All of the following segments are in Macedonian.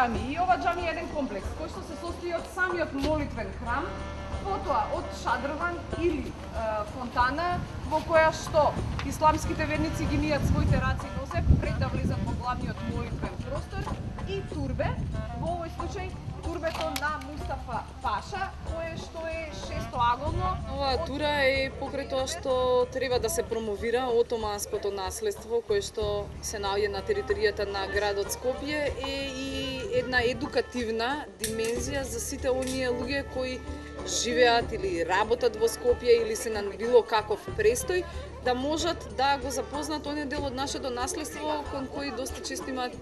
џами. И ова џами е еден комплекс кој што се состои од самиот молитвен храм, потоа од шадрван или фонтана во која што исламските верници ги мијат своите раци и носе пред да влезат во главниот молитвен простор, и турбе, во овој случај турбето на Мустафа Паша, кое што е шестоаголно. Оваа тура е покрај тоа што треба да се промовира отоманското наследство кое што се наоѓа на територијата на градот Скопје, е и една едукативна димензија за сите оние луѓе кои живеат или работат во Скопје или се на било каков престој, да можат да го запознат оние дел од нашето наследство кон кои доста често имаат,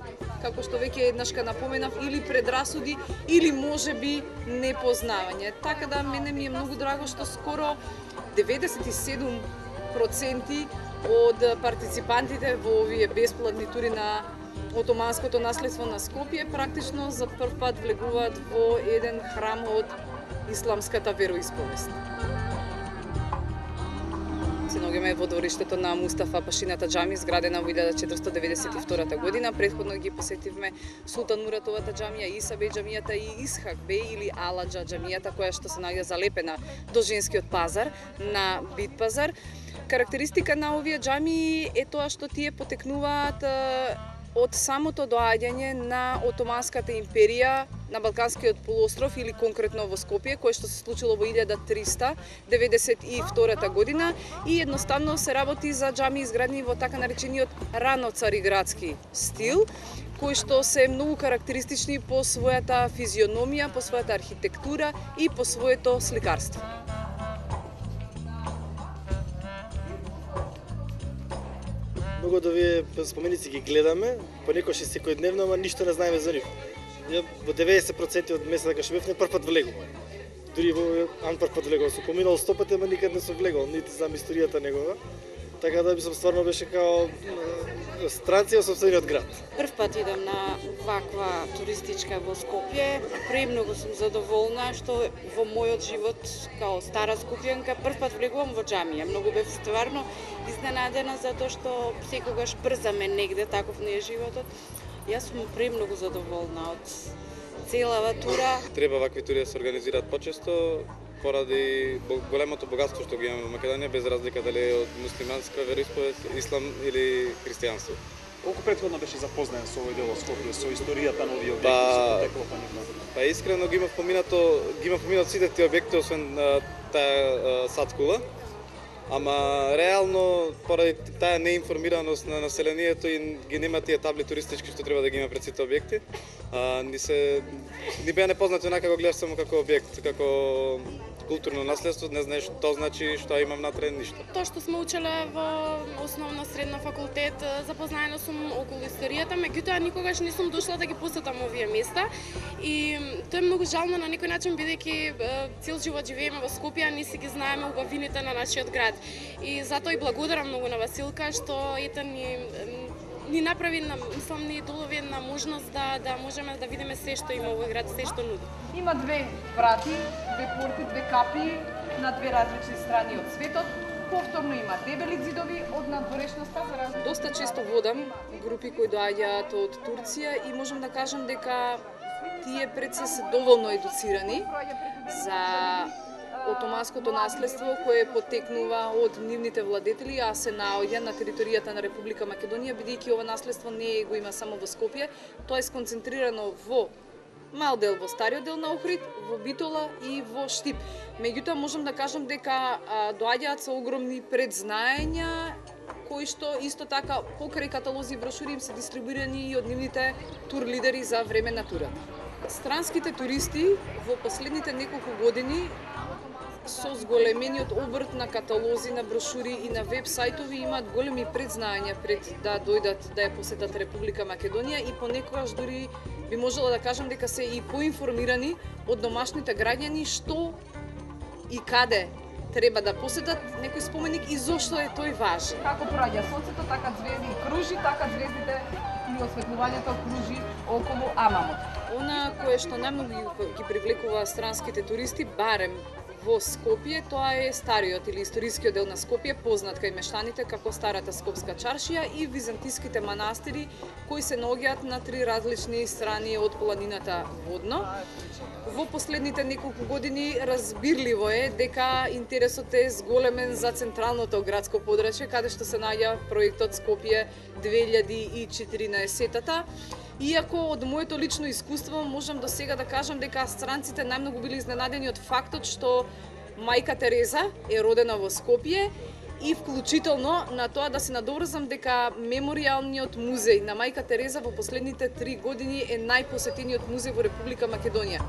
како што веќе еднашка напоменав, или предрасуди или можеби непознавање. Така да мене ми е многу драго што скоро 97% од партиципантите во овие бесплатни тури на отоманското наследство на Скопје практично за прв пат влегуваат во еден храм од исламската вероисповест. Се наоѓаме во двориштето на Мустафа Пашината џами, изградена во 1492 година. Претходно ги посетивме Султан Муратовата џамија, Иса беј џамијата и Исхак беј или Аладжа џамијата, која што се наоѓа залепена до женскиот пазар на Бит пазар. Карактеристика на овие џамии е тоа што тие потекнуваат од самото доаѓање на Отоманската империја на Балканскиот полуостров или конкретно во Скопје, кое што се случило во 1392 година, и едноставно се работи за џами изградени во така наречениот рано цариградски стил, кои што се многу карактеристични по својата физиономија, по својата архитектура и по своето сликарство. Многу од овие споменици ги гледаме, понекогаш и секојдневно, ама ништо не знаеме за нив. Ја во 90% од места кога што бевме прв пат влегувам. Дури во прв пат влегувам, сум поминал 100 пати, ама никад не сум влегувал, нити знам историјата негова. Така да би сум стварно беше као странци во сопствениот град. Прв пат идам на ваква туристичка во Скопје. Премногу сум задоволна што во мојот живот као стара скопјанка прв пат влегувам во џамија. Многу бев стварно изненадена затоа што секогаш брзаме негде, таков не е животот. Јас сум премногу задоволна од целава тура. Треба вакви тури да се организираат почесто поради големото богатство што ги имаме во Македонија, без разлика дали е од муслиманска вероисповест, ислам или христијанство. Колку претходно беше запознаен со овој дел од Скопје, со историјата на овие објекти, со потекло по нив? Па искрено ги имав поминато сите тие објекти освен таа садкула. Ама реално поради таа неинформираност на населението и ги нема тие табли туристички што треба да ги има пред сите објекти, ни беа непознати онака го гледаш само како објект, како културно наследство, не знаеш што значи, што има внатре, ништо. Тоа што сме учеле во основна средна факултет, запознаена сум околу историјата, меѓутоа никогаш не сум дошла да ги посетам овие места и тоа е многу жално на некој начин, бидејќи цел живот живееме во Скопје, а не си ги знаеме убавините на нашиот град. И затоа и благодарам многу на Василка што ете ни направи, мислам, ни долови една можност да можеме да видиме се што има овој град, се што нуди. Има две врати, две порти, две капи на две различни страни од светот. Повторно има дебели зидови од надворешноста за разлика. Доста често водам групи кои доаѓаат од Турција и можам да кажам дека тие пред се доволно едуцирани за отоманското наследство кое потекнува од нивните владетели, а се наоѓа на територијата на Република Македонија, бидејќи ова наследство не го има само во Скопје, тоа е сконцентрирано во мал дел во стариот дел на Охрид, во Битола и во Штип. Меѓутоа можам да кажам дека доаѓаат со огромни предзнаења кои што исто така покрај каталози и брошури им се дистрибуирани и од нивните тур лидери за време на турата. Странските туристи во последните неколку години со зголемениот обрт на каталози, на брошури и на веб сајтови имаат големи предзнаења пред да дојдат да ја посетат Република Македонија и понекогаш дури би можела да кажам дека се и поинформирани од домашните граѓани што и каде треба да посетат некој споменик и зошто е тој важен. Како проаѓа сонцето, така звезди кружи, така звездите и осветлувањето кружи околу Амамот. Она кое што најмногу ги привлекува странските туристи, барем во Скопје, тоа е стариот или историскиот дел на Скопје, познат кај мештаните како Старата Скопска чаршија и византиските манастири кои се наоѓаат на 3 различни страни од планината водно. Во последните неколку години разбирливо е дека интересот е зголемен за централното градско подрачје, каде што се наоѓа проектот Скопје 2014-та. Иако од моето лично искуство можам до сега да кажам дека странците најмногу били изненадени од фактот што мајка Тереза е родена во Скопје и вклучително на тоа да се надоврзам дека меморијалниот музеј на мајка Тереза во последните 3 години е најпосетениот музеј во Република Македонија.